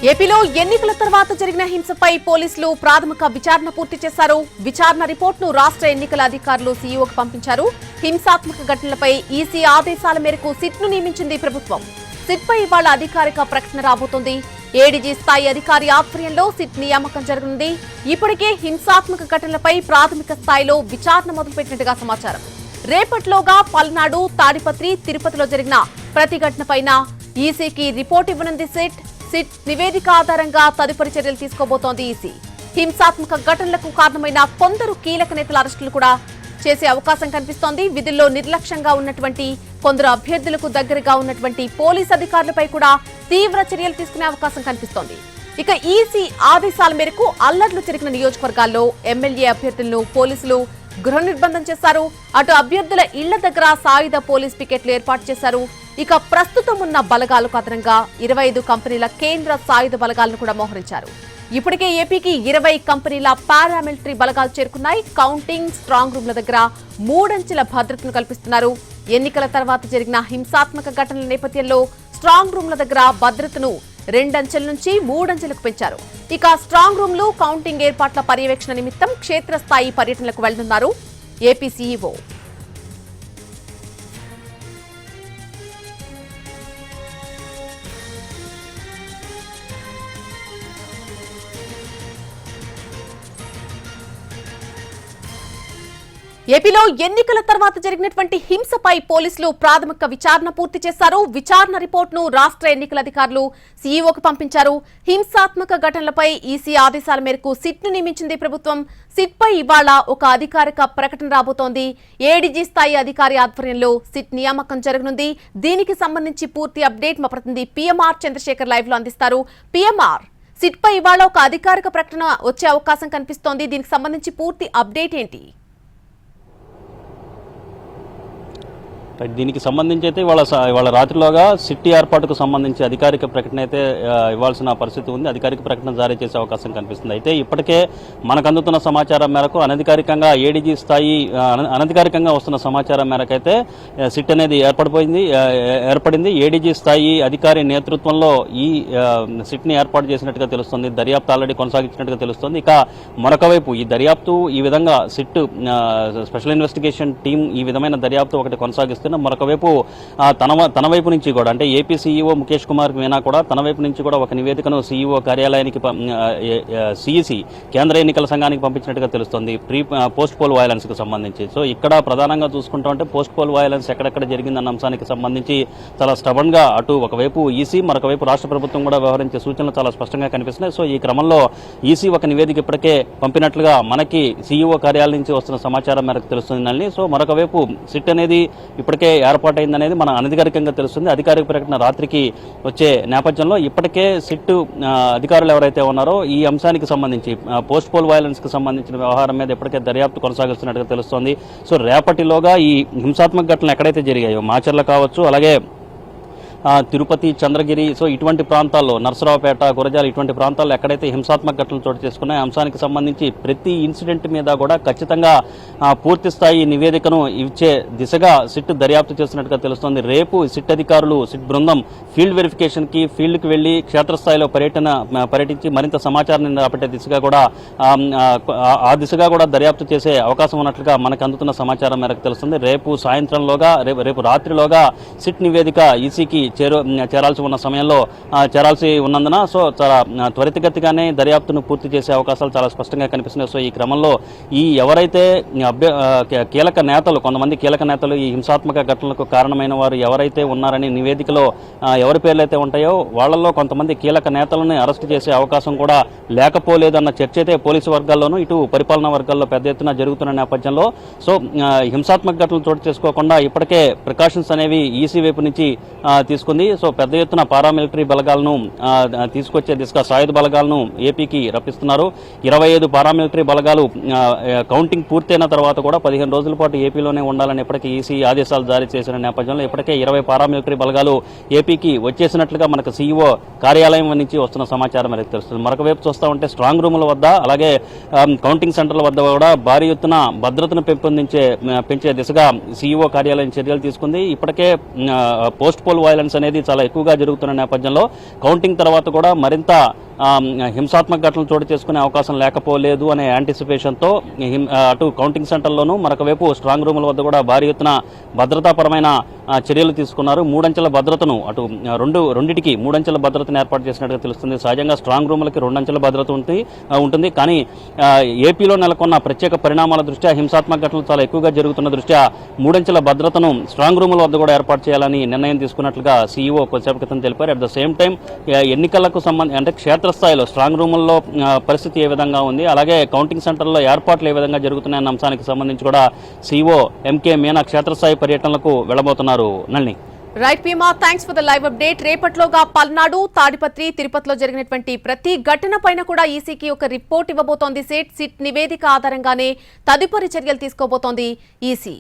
ఏపీలో ఎన్నికల తర్వాత జరిగిన హింసపై పోలీసులు ప్రాథమిక విచారణ పూర్తి చేశారు. విచారణ రిపోర్టును రాష్ట్ర ఎన్నికల అధికారులు సీఈఓకు పంపించారు. హింసాత్మక ఘటనలపై ఈసీ ఆదేశాల మేరకు సిట్ను నియమించింది ప్రభుత్వం. సిట్పై ఇవాళ అధికారిక ప్రకటన రాబోతోంది. ఏడీజీ స్థాయి అధికారి ఆధ్వర్యంలో సిట్ నియామకం జరగనుంది. ఇప్పటికే హింసాత్మక ఘటనలపై ప్రాథమిక స్థాయిలో విచారణ మొదలుపెట్టినట్టుగా సమాచారం. రేపటిలోగా పల్నాడు, తాడిపత్రి, తిరుపతిలో జరిగిన ప్రతి ఘటనపైన ఈసీకి రిపోర్ట్ ఇవ్వనుంది సిట్ నివేదిక ఆధారంగా తదుపరి చర్యలు తీసుకోబోతోంది ఈసీ. హింసాత్మక ఘటనలకు కారణమైన కొందరు కీలక నేతల అరెస్టులు కూడా చేసే అవకాశం కనిపిస్తోంది. విధుల్లో నిర్లక్ష్యంగా ఉన్నటువంటి కొందరు అభ్యర్థులకు దగ్గరగా ఉన్నటువంటి పోలీస్ అధికారులపై కూడా తీవ్ర చర్యలు తీసుకునే అవకాశం కనిపిస్తోంది. ఇక ఈసీ ఆదేశాల మేరకు అల్లర్లు జరిగిన నియోజకవర్గాల్లో ఎమ్మెల్యే అభ్యర్థులను పోలీసులు గృహ నిర్బంధం చేశారు. అటు అభ్యర్థుల ఇళ్ల దగ్గర సాయుధ పోలీస్ పికెట్లు ఏర్పాటు చేశారు. ఇక ప్రస్తుతం ఉన్న బలగాలకు అదనంగా 25 కంపెనీల కేంద్ర సాయుధ బలగాలను కూడా మోహరించారు. ఇప్పటికే ఏపీకి 20 కంపెనీల పారామిలిటరీ బలగాలు చేరుకున్నాయి. కౌంటింగ్, స్ట్రాంగ్ రూమ్ల దగ్గర 3 అంచెల భద్రతను కల్పిస్తున్నారు. ఎన్నికల తర్వాత జరిగిన హింసాత్మక ఘటనల నేపథ్యంలో స్ట్రాంగ్ రూమ్ల దగ్గర భద్రతను 2 అంచెల నుంచి 3 అంచెలకు పెంచారు. ఇక స్ట్రాంగ్ రూమ్లు, కౌంటింగ్ ఏర్పాట్ల పర్యవేక్షణ నిమిత్తం క్షేత్రస్థాయి పర్యటనలకు వెళ్తున్నారు ఏపీ సీఈఓ. ఏపీలో ఎన్నికల తర్వాత జరిగినటువంటి హింసపై పోలీసులు ప్రాథమిక విచారణ పూర్తి చేశారు. విచారణ రిపోర్టును రాష్ట్ర ఎన్నికల అధికారులు సీఈఓకు పంపించారు. హింసాత్మక ఘటనలపై ఈసీ ఆదేశాల మేరకు సిట్ను నియమించింది ప్రభుత్వం. సిట్పై ఇవాళ ఒక అధికారిక ప్రకటన రాబోతోంది. ఏడీజీ స్థాయి అధికారి ఆధ్వర్యంలో సిట్ నియామకం జరగనుంది. దీనికి సంబంధించి పూర్తి అప్డేట్ మా ప్రతినిధి పిఎంఆర్ చంద్రశేఖర్ లైవ్ లో అందిస్తారు. పిఎంఆర్, సిట్ పై ఇవాళ ఒక అధికారిక ప్రకటన వచ్చే అవకాశం కనిపిస్తోంది. దీనికి సంబంధించి పూర్తి అప్డేట్ ఏంటి? దీనికి సంబంధించి అయితే ఇవాళ రాత్రిలోగా సిట్టి ఏర్పాటుకు సంబంధించి అధికారిక ప్రకటన అయితే ఇవ్వాల్సిన పరిస్థితి ఉంది. అధికారిక ప్రకటన జారీ చేసే అవకాశం కనిపిస్తుంది. అయితే ఇప్పటికే మనకు అందుతున్న సమాచారం మేరకు అనధికారికంగా ఏడీజీ స్థాయి అనధికారికంగా వస్తున్న సమాచారం మేరకు అయితే సిట్ అనేది ఏర్పడింది. ఏడీజీ స్థాయి అధికారి నేతృత్వంలో ఈ సిట్ని ఏర్పాటు చేసినట్టుగా తెలుస్తుంది. దర్యాప్తు ఆల్రెడీ కొనసాగించినట్టుగా తెలుస్తుంది. ఇక మరొక వైపు ఈ దర్యాప్తు ఈ విధంగా సిట్ స్పెషల్ ఇన్వెస్టిగేషన్ టీం ఈ విధమైన దర్యాప్తు ఒకటి కొనసాగిస్తుంది. మరొక వైపు తన వైపు నుంచి కూడా, అంటే ఏపీ సీఈఓ ముఖేష్ కుమార్ మీనా కూడా తన వైపు నుంచి కూడా ఒక నివేదికను సీఈఓ కార్యాలయానికి సిఈసి కేంద్ర ఎన్నికల సంఘానికి పంపించినట్టుగా తెలుస్తుంది పోస్ట్ పోల్ వయలెన్స్ కు సంబంధించి. సో ఇక్కడ ప్రధానంగా చూసుకుంటా ఉంటే పోస్ట్ పోల్ వయలెన్స్ ఎక్కడెక్కడ జరిగిందన్న అంశానికి సంబంధించి చాలా స్టబన్ గా అటు ఒకవైపు ఈసీ, మరొక వైపు రాష్ట్ర ప్రభుత్వం కూడా వ్యవహరించే సూచనలు చాలా స్పష్టంగా కనిపిస్తున్నాయి. సో ఈ క్రమంలో ఈసీ ఒక నివేదిక ఇప్పటికే పంపినట్లుగా మనకి సీఈఓ కార్యాలయం నుంచి వస్తున్న సమాచారం మేరకు తెలుస్తుంది. సో మరొక వైపు సిట్ అనేది ఇప్పటికే ఏర్పాటైందనేది మన అనధికారికంగా తెలుస్తుంది. అధికారిక ప్రకటన రాత్రికి వచ్చే నేపథ్యంలో ఇప్పటికే సిట్ అధికారులు ఎవరైతే ఉన్నారో ఈ అంశానికి సంబంధించి పోస్ట్ పోల్ వయలెన్స్ కు సంబంధించిన వ్యవహారం మీద ఇప్పటికే దర్యాప్తు కొనసాగిస్తున్నట్టుగా తెలుస్తోంది. సో రేపటిలోగా ఈ హింసాత్మక ఘటనలు ఎక్కడైతే జరిగాయో మాచర్ల కావచ్చు, అలాగే తిరుపతి, చంద్రగిరి, సో ఇటువంటి ప్రాంతాల్లో, నర్సరావుపేట, గురజాల ఇటువంటి ప్రాంతాల్లో ఎక్కడైతే హింసాత్మక ఘటనలు చోటు చేసుకున్నాయో అంశానికి సంబంధించి ప్రతి ఇన్సిడెంట్ మీద కూడా ఖచ్చితంగా పూర్తి స్థాయి నివేదికను ఇచ్చే దిశగా సిట్ దర్యాప్తు చేస్తున్నట్టుగా తెలుస్తోంది. రేపు సిట్ అధికారులు, సిట్ బృందం ఫీల్డ్ వెరిఫికేషన్ కి ఫీల్డ్కి వెళ్లి క్షేత్రస్థాయిలో పర్యటించి మరింత సమాచారాన్ని రాబట్టే దిశగా కూడా ఆ దిశగా కూడా దర్యాప్తు చేసే అవకాశం ఉన్నట్లుగా మనకు అందుతున్న సమాచారం మేరకు తెలుస్తుంది. రేపు సాయంత్రంలోగా, రేపు రాత్రిలోగా సిట్ నివేదిక ఈసీకి చేరాల్సి ఉన్న సమయంలో చేరాల్సి ఉన్నందున సో చాలా త్వరితగతిగానే దర్యాప్తును పూర్తి చేసే అవకాశాలు చాలా స్పష్టంగా కనిపిస్తున్నాయి. సో ఈ క్రమంలో ఈ ఎవరైతే కీలక నేతలు, కొంతమంది కీలక నేతలు ఈ హింసాత్మక ఘటనలకు కారణమైన వారు ఎవరైతే ఉన్నారని నివేదికలో ఎవరి పేర్లు అయితే ఉంటాయో వాళ్లలో కొంతమంది కీలక నేతలను అరెస్ట్ చేసే అవకాశం కూడా లేకపోలేదన్న చర్చ అయితే పోలీసు వర్గాల్లోనూ ఇటు పరిపాలనా వర్గాల్లో పెద్ద ఎత్తున జరుగుతున్న నేపథ్యంలో సో హింసాత్మక ఘటనలు చోటు చేసుకోకుండా ఇప్పటికే ప్రికాషన్స్ అనేవి ఈసీ వైపు నుంచి తీసుకుంది. సో పెద్ద ఎత్తున పారామిలిటరీ బలగాలను తీసుకొచ్చే దిశగా సాయుధ బలగాలను ఏపీకి రప్పిస్తున్నారు. 25 పారామిలిటరీ బలగాలు కౌంటింగ్ పూర్తయిన తర్వాత కూడా 15 రోజుల పాటు ఏపీలోనే ఉండాలని ఇప్పటికీ ఈసీ ఆదేశాలు జారీ చేసిన నేపథ్యంలో ఇప్పటికే 20 పారామిలిటరీ బలగాలు ఏపీకి వచ్చేసినట్లుగా మనకు సీఈఓ కార్యాలయం నుంచి వస్తున్న సమాచారం మనకు తెలుస్తుంది. మరొక వైపు చూస్తూ ఉంటే స్ట్రాంగ్ రూముల వద్ద, అలాగే కౌంటింగ్ సెంటర్ల వద్ద కూడా భారీ ఎత్తున భద్రతను పెంచే దిశగా సీఈఓ కార్యాలయం చర్యలు తీసుకుంది. ఇప్పటికే పోస్ట్ పోల్ వయలెన్స్ వైలెన్స్ అనేది చాలా ఎక్కువగా జరుగుతున్న నేపథ్యంలో కౌంటింగ్ తర్వాత కూడా మరింత హింసాత్మక ఘటనలు చోటు చేసుకునే అవకాశం లేకపోలేదు అనే యాంటిసిపేషన్తో అటు కౌంటింగ్ సెంటర్లోనూ మరొక వైపు స్ట్రాంగ్ రూముల వద్ద కూడా భారీ ఎత్తున భద్రతాపరమైన చర్యలు తీసుకున్నారు. 3 అంచెల భద్రతను అటు రెండింటికి 3 అంచెల భద్రతను ఏర్పాటు చేసినట్టుగా తెలుస్తుంది. సహజంగా స్ట్రాంగ్ రూములకి 2 అంచెల భద్రత ఉంటుంది. కానీ ఏపీలో నెలకొన్న ప్రత్యేక పరిణామాల దృష్ట్యా హింసాత్మక ఘటనలు చాలా ఎక్కువగా జరుగుతున్న దృష్ట్యా 3 అంచెల భద్రతను స్ట్రాంగ్ రూముల వద్ద కూడా ఏర్పాటు చేయాలని నిర్ణయం తీసుకున్నట్లుగా సీఈఓ కొద్దిసేపు క్రితం తెలిపారు. అట్ ద సేమ్ టైం ఎన్నికలకు అంటే క్షేత్రస్థాయిలో స్ట్రాంగ్ రూముల్లో పరిస్థితి ఏ విధంగా ఉంది, అలాగే కౌంటింగ్ సెంటర్లో ఏర్పాట్లు ఏ విధంగా జరుగుతున్నాయన్న అంశానికి సంబంధించి కూడా సీఈఓ ఎంకే మీనా క్షేత్రస్థాయి పర్యటనలకు వెళ్లబోతున్నారు. Nalini. Right Bheema, thanks for the live update. రేపట్లోగా పల్నాడు, తాడిపత్రి, తిరుపతిలో జరిగినటువంటి ప్రతి ఘటన పైన కూడా ఈసీకి ఒక రిపోర్ట్ ఇవ్వబోతోంది. సిట్ నివేదిక ఆధారంగానే తదుపరి చర్యలు తీసుకోబోతోంది ఈసీ.